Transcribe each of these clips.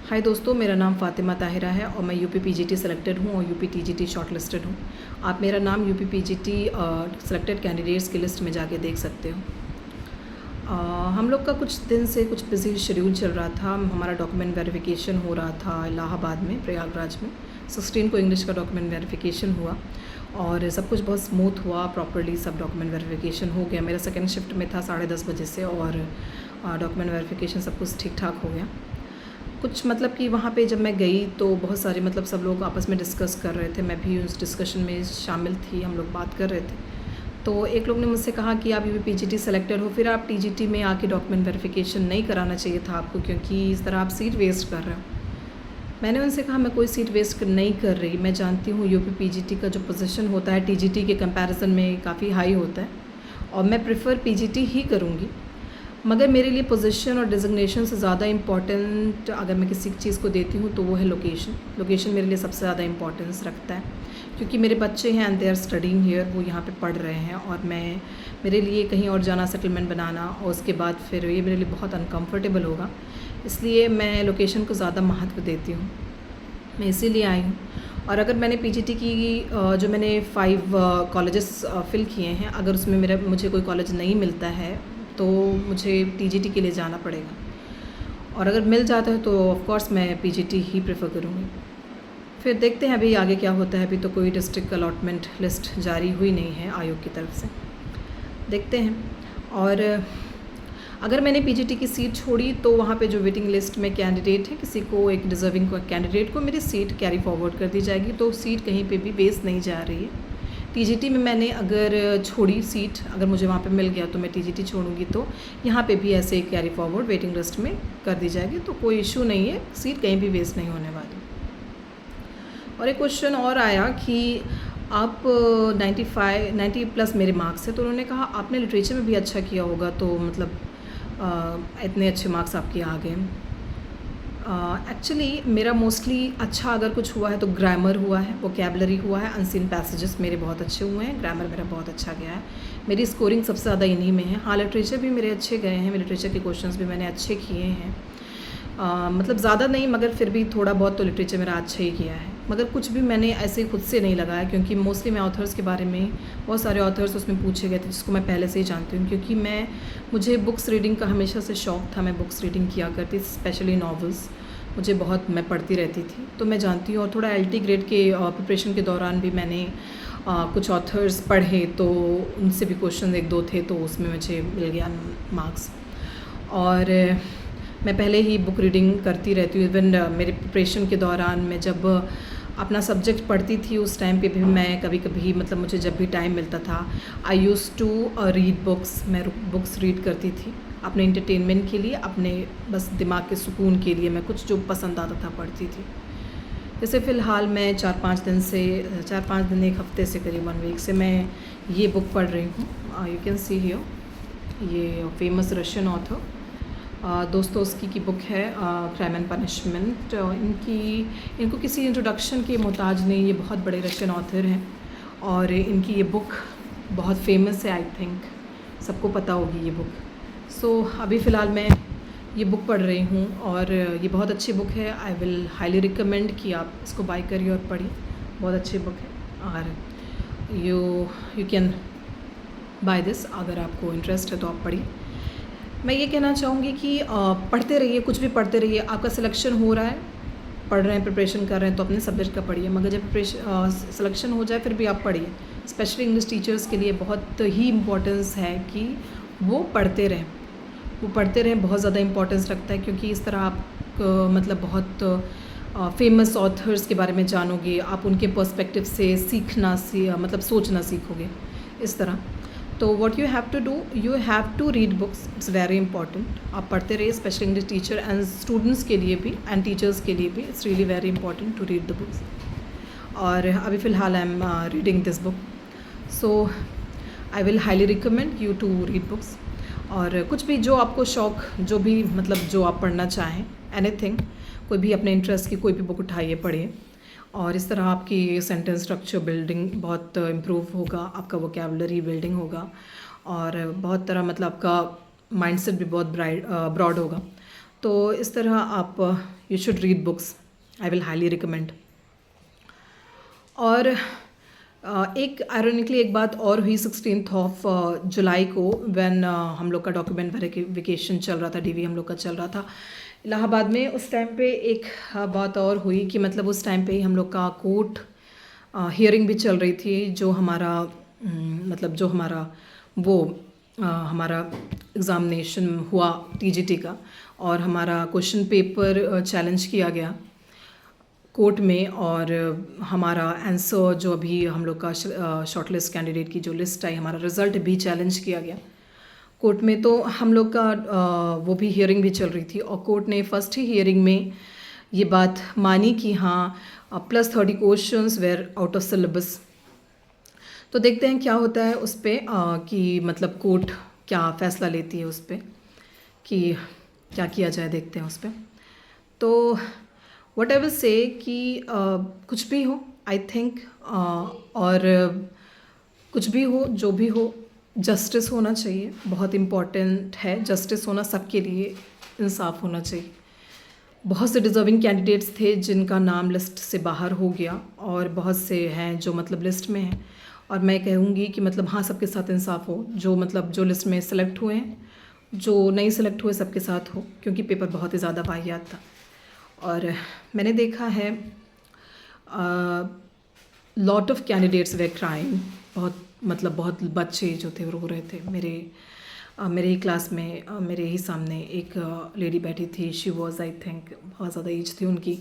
हाय दोस्तों, मेरा नाम फ़ातिमा ताहिरा है और मैं यूपी पीजीटी सेलेक्टेड हूँ और यूपी टीजीटी शॉर्टलिस्टेड हूँ। आप मेरा नाम यूपी पीजीटी सेलेक्टेड कैंडिडेट्स की लिस्ट में जाके देख सकते हो। हम लोग का कुछ दिन से कुछ बिजी शेड्यूल चल रहा था। हमारा डॉक्यूमेंट वेरिफिकेशन हो रहा था इलाहाबाद में, प्रयागराज में। 16 को इंग्लिश का डॉक्यूमेंट वेरिफिकेशन हुआ और सब कुछ बहुत स्मूथ हुआ, प्रॉपर्ली सब डॉक्यूमेंट वेरिफिकेशन हो गया। मेरा सेकेंड शिफ्ट में था 10:30 बजे से और डॉक्यूमेंट वेरिफिकेशन सब कुछ ठीक ठाक हो गया। कुछ मतलब कि वहाँ पे जब मैं गई तो बहुत सारे मतलब सब लोग आपस में डिस्कस कर रहे थे, मैं भी उस डिस्कशन में शामिल थी। हम लोग बात कर रहे थे तो एक लोग ने मुझसे कहा कि आप यूपी पीजीटी सेलेक्टेड हो, फिर आप टीजीटी में आके डॉक्यूमेंट वेरिफिकेशन नहीं कराना चाहिए था आपको, क्योंकि इस तरह आप सीट वेस्ट कर रहे हो। मैंने उनसे कहा मैं कोई सीट वेस्ट नहीं कर रही। मैं जानती हूँ यूपी पीजीटी का जो पोजीशन होता है टीजीटी के कंपैरिजन में काफ़ी हाई होता है और मैं प्रेफर पीजीटी ही करूँगी, मगर मेरे लिए पोजीशन और डिजिग्नेशन से ज़्यादा इम्पॉर्टेंट अगर मैं किसी चीज़ को देती हूँ तो वो है लोकेशन। लोकेशन मेरे लिए सबसे ज़्यादा इम्पॉर्टेंस रखता है, क्योंकि मेरे बच्चे हैं and they are studying here, वो यहाँ पे पढ़ रहे हैं और मेरे लिए कहीं और जाना, सेटलमेंट बनाना और उसके बाद फिर ये मेरे लिए बहुत अनकम्फर्टेबल होगा। इसलिए मैं लोकेशन को ज़्यादा महत्व देती हूँ, मैं इसीलिए आई हूँ। और अगर मैंने पीजीटी की जो मैंने 5 कॉलेजेस फिल किए हैं, अगर उसमें मुझे कोई कॉलेज नहीं मिलता है तो मुझे टीजीटी के लिए जाना पड़ेगा, और अगर मिल जाता है तो ऑफ कोर्स मैं पीजीटी ही प्रेफर करूँगी। फिर देखते हैं अभी आगे क्या होता है। अभी तो कोई डिस्ट्रिक्ट अलॉटमेंट लिस्ट जारी हुई नहीं है आयोग की तरफ से, देखते हैं। और अगर मैंने पीजीटी की सीट छोड़ी तो वहाँ पे जो वेटिंग लिस्ट में कैंडिडेट है, किसी को एक डिज़र्विंग कैंडिडेट को मेरी सीट कैरी फॉरवर्ड कर दी जाएगी, तो सीट कहीं पे भी वेस्ट नहीं जा रही है। टीजीटी में मैंने अगर छोड़ी सीट, अगर मुझे वहाँ पे मिल गया तो मैं टीजीटी छोड़ूंगी, तो यहाँ पे भी ऐसे कैरी फॉरवर्ड वेटिंग लिस्ट में कर दी जाएगी, तो कोई इशू नहीं है, सीट कहीं भी वेस्ट नहीं होने वाली। और एक क्वेश्चन और आया कि आप 90 प्लस मेरे मार्क्स हैं, तो उन्होंने कहा आपने लिटरेचर में भी अच्छा किया होगा, तो मतलब इतने अच्छे मार्क्स आपके आ गए। एक्चुअली मेरा मोस्टली अच्छा अगर कुछ हुआ है तो ग्रामर हुआ है, वोकैबलरी हुआ है, अनसीन पैसेजेस मेरे बहुत अच्छे हुए हैं, ग्रामर मेरा बहुत अच्छा गया है। मेरी स्कोरिंग सबसे ज़्यादा इन्हीं में है। हाँ, लिटरेचर भी मेरे अच्छे गए हैं, लिटरेचर के क्वेश्चंस भी मैंने अच्छे किए हैं। मतलब ज़्यादा नहीं, मगर फिर भी थोड़ा बहुत तो लिटरेचर मेरा अच्छा ही किया है। मगर कुछ भी मैंने ऐसे खुद से नहीं लगाया, क्योंकि मोस्टली मैं ऑथर्स के बारे में, बहुत सारे ऑथर्स उसमें पूछे गए थे जिसको मैं पहले से ही जानती हूँ, क्योंकि मुझे बुक्स रीडिंग का हमेशा से शौक़ था। मैं बुक्स रीडिंग किया करती, स्पेशली नॉवेल्स मुझे बहुत, मैं पढ़ती रहती थी, तो मैं जानती हूँ। और थोड़ा एलटी ग्रेड के प्रिपरेशन के दौरान भी मैंने कुछ ऑथर्स पढ़े, तो उनसे भी क्वेश्चन 1-2 थे, तो उसमें मुझे मिल गया मार्क्स। और मैं पहले ही बुक रीडिंग करती रहती हूँ। इवन मेरे प्रिपरेशन के दौरान मैं जब अपना सब्जेक्ट पढ़ती थी उस टाइम पे भी मैं कभी कभी, मतलब मुझे जब भी टाइम मिलता था, आई यूज़ टू रीड बुक्स। मैं बुक्स रीड करती थी अपने इंटरटेनमेंट के लिए, अपने बस दिमाग के सुकून के लिए। मैं कुछ जो पसंद आता था पढ़ती थी। जैसे फ़िलहाल मैं 4-5 दिन, एक हफ़्ते से, करीब 1 वीक से मैं ये बुक पढ़ रही हूँ। यू कैन सी हियर, ये फेमस रशियन ऑथर दोस्तोव्स्की की बुक है, क्राइम एंड पनिशमेंट। इनको किसी इंट्रोडक्शन के मोहताज नहीं, ये बहुत बड़े रशियन ऑथर हैं और इनकी ये बुक बहुत फेमस है। आई थिंक सबको पता होगी ये बुक। सो अभी फ़िलहाल मैं ये बुक पढ़ रही हूँ और ये बहुत अच्छी बुक है। आई विल हाईली रिकमेंड कि आप इसको बाय करिए और पढ़िए, बहुत अच्छी बुक है। और यू कैन बाय दिस, अगर आपको इंटरेस्ट है तो आप पढ़िए। मैं ये कहना चाहूँगी कि पढ़ते रहिए, कुछ भी पढ़ते रहिए। आपका सिलेक्शन हो रहा है, पढ़ रहे हैं, प्रिपरेशन कर रहे हैं, तो अपने सब्जेक्ट का पढ़िए, मगर जब सिलेक्शन हो जाए फिर भी आप पढ़िए। स्पेशली इंग्लिश टीचर्स के लिए बहुत ही इम्पोर्टेंस है कि वो पढ़ते रहें, बहुत ज़्यादा इम्पोर्टेंस रखता है, क्योंकि इस तरह आप मतलब बहुत फेमस ऑथर्स के बारे में जानोगे, आप उनके पर्सपेक्टिव से मतलब सोचना सीखोगे इस तरह। तो what you have to do, you have to read books, it's very important. आप पढ़ते रहिए, specially English teacher and students के लिए भी एंड टीचर्स के लिए भी, it's really very important to read the books. और अभी फ़िलहाल I am reading this book, so I will highly recommend you to read books. और कुछ भी जो आपको शौक़, जो भी मतलब जो आप पढ़ना चाहें, एनीथिंग, कोई भी अपने इंटरेस्ट की कोई भी बुक उठाइए, पढ़िए, और इस तरह आपकी सेंटेंस स्ट्रक्चर बिल्डिंग बहुत इम्प्रूव होगा, आपका वोकैबुलरी बिल्डिंग होगा और बहुत तरह मतलब आपका माइंडसेट भी बहुत ब्रॉड होगा। तो इस तरह आप you should read books, I will highly recommend. और एक आयरनिकली एक बात और हुई 16th ऑफ जुलाई को, व्हेन हम लोग का डॉक्यूमेंट वेरिफिकेशन चल रहा था, डीवी हम लोग का चल रहा था इलाहाबाद में। उस टाइम पे एक बात और हुई कि मतलब उस टाइम पे ही हम लोग का कोर्ट हियरिंग भी चल रही थी, जो हमारा मतलब जो हमारा वो हमारा एग्ज़ामिनेशन हुआ टीजीटी का, और हमारा क्वेश्चन पेपर चैलेंज किया गया कोर्ट में, और हमारा आंसर जो अभी हम लोग का शॉर्टलिस्ट कैंडिडेट की जो लिस्ट आई, हमारा रिज़ल्ट भी चैलेंज किया गया कोर्ट में। तो हम लोग का वो भी हियरिंग भी चल रही थी, और कोर्ट ने फर्स्ट ही हियरिंग में ये बात मानी कि हाँ +30 questions were out of syllabus. तो देखते हैं क्या होता है उस पर कि मतलब कोर्ट क्या फ़ैसला लेती है उस पर कि क्या किया जाए, देखते हैं उस पर। तो वट आई विल से कि कुछ भी हो, आई थिंक और कुछ भी हो, जो भी हो, जस्टिस होना चाहिए, बहुत इम्पॉर्टेंट है जस्टिस होना सबके लिए, इंसाफ होना चाहिए। बहुत से डिज़र्विंग कैंडिडेट्स थे जिनका नाम लिस्ट से बाहर हो गया, और बहुत से हैं जो मतलब लिस्ट में हैं, और मैं कहूँगी कि मतलब हाँ सबके साथ इंसाफ हो, जो मतलब जो लिस्ट में सेलेक्ट हुए हैं, जो नहीं सेलेक्ट हुए सबके साथ हो, क्योंकि पेपर बहुत ही ज़्यादा वाहियात था। और मैंने देखा है lot of candidates way crying, बहुत बच्चे जो थे रो रहे थे। मेरे ही क्लास में मेरे ही सामने एक लेडी बैठी थी, शी वॉज आई थिंक बहुत ज़्यादा एज थी उनकी,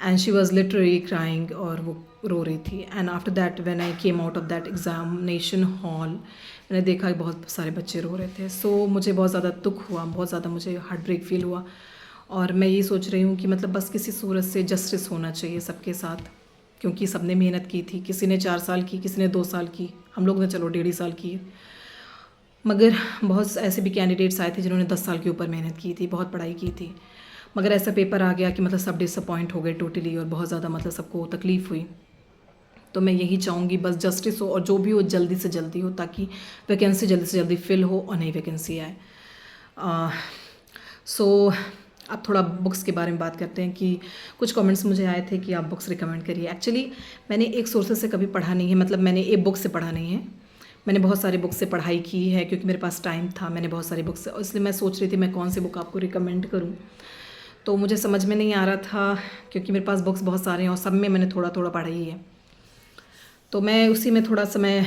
and she was literally crying, और वो रो रही थी। And after that when I came out of that examination hall, मैंने देखा कि बहुत सारे बच्चे रो रहे थे। सो मुझे बहुत ज़्यादा दुख हुआ, बहुत ज़्यादा मुझे हार्ट ब्रेक फील हुआ, और मैं ये सोच रही हूँ कि मतलब बस किसी सूरत से जस्टिस होना चाहिए सबके साथ, क्योंकि सबने मेहनत की थी, किसी ने 4 साल की, किसी ने 2 साल की, हम लोग ने चलो 1.5 साल की, मगर बहुत ऐसे भी कैंडिडेट्स आए थे जिन्होंने 10 साल के ऊपर मेहनत की थी, बहुत पढ़ाई की थी, मगर ऐसा पेपर आ गया कि मतलब सब डिसअपॉइंट हो गए टोटली, और बहुत ज़्यादा मतलब सबको तकलीफ़ हुई। तो मैं यही चाहूँगी बस जस्टिस हो, और जो भी हो जल्दी से जल्दी हो, ताकि वैकेंसी जल्दी से जल्दी फिल हो और नई वैकेंसी आए। सो अब थोड़ा बुक्स के बारे में बात करते हैं कि कुछ कमेंट्स मुझे आए थे कि आप बुक्स रिकमेंड करिए। एक्चुअली मैंने एक सोर्सेज से कभी पढ़ा नहीं है, मतलब मैंने एक बुक से पढ़ा नहीं है, मैंने बहुत सारे बुक से पढ़ाई की है, क्योंकि मेरे पास टाइम था, मैंने बहुत सारी बुक्स, इसलिए मैं सोच रही थी मैं कौन सी बुक आपको रिकमेंड करूँ, तो मुझे समझ में नहीं आ रहा था, क्योंकि मेरे पास बुक्स बहुत सारे हैं और सब में मैंने थोड़ा थोड़ा पढ़ा ही है। तो मैं उसी में थोड़ा सा मैं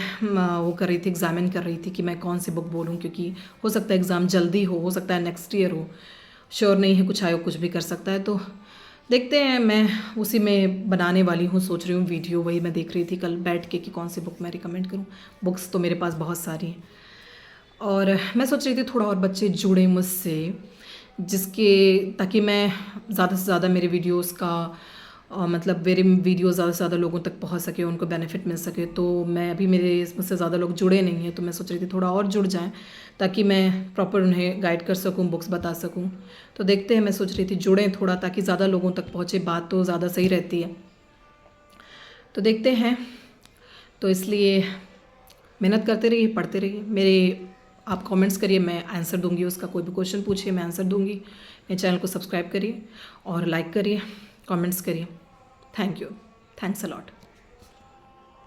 वो कर रही थी, एग्जामिन कर रही थी कि मैं कौन सी बुक बोलूँ, क्योंकि हो सकता है एग्ज़ाम जल्दी हो सकता है नेक्स्ट ईयर हो, श्योर नहीं है, कुछ आयोग कुछ भी कर सकता है। तो देखते हैं, मैं उसी में बनाने वाली हूँ, सोच रही हूँ वीडियो, वही मैं देख रही थी कल बैठ के कि कौन सी बुक मैं रिकमेंड करूँ। बुक्स तो मेरे पास बहुत सारी हैं, और मैं सोच रही थी थोड़ा और बच्चे जुड़े मुझसे, जिसके ताकि मैं ज़्यादा से ज़्यादा मेरे वीडियोस का मतलब मेरे वीडियो ज़्यादा से ज़्यादा लोगों तक पहुंच सके, उनको बेनिफिट मिल सके। तो मैं अभी मेरे मुझसे ज़्यादा लोग जुड़े नहीं हैं, तो मैं सोच रही थी थोड़ा और जुड़ जाएं, ताकि मैं प्रॉपर उन्हें गाइड कर सकूं, बुक्स बता सकूं। तो देखते हैं, मैं सोच रही थी जुड़ें थोड़ा, ताकि ज़्यादा लोगों तक पहुँचे, बात तो ज़्यादा सही रहती है। तो देखते हैं, तो इसलिए मेहनत करते रहिए, पढ़ते रहिए, मेरे आप कमेंट्स करिए, मैं आंसर दूंगी उसका, कोई भी क्वेश्चन पूछिए मैं आंसर दूंगी। मेरे चैनल को सब्सक्राइब करिए और लाइक करिए, कमेंट्स करिए। Thank you, thanks a lot.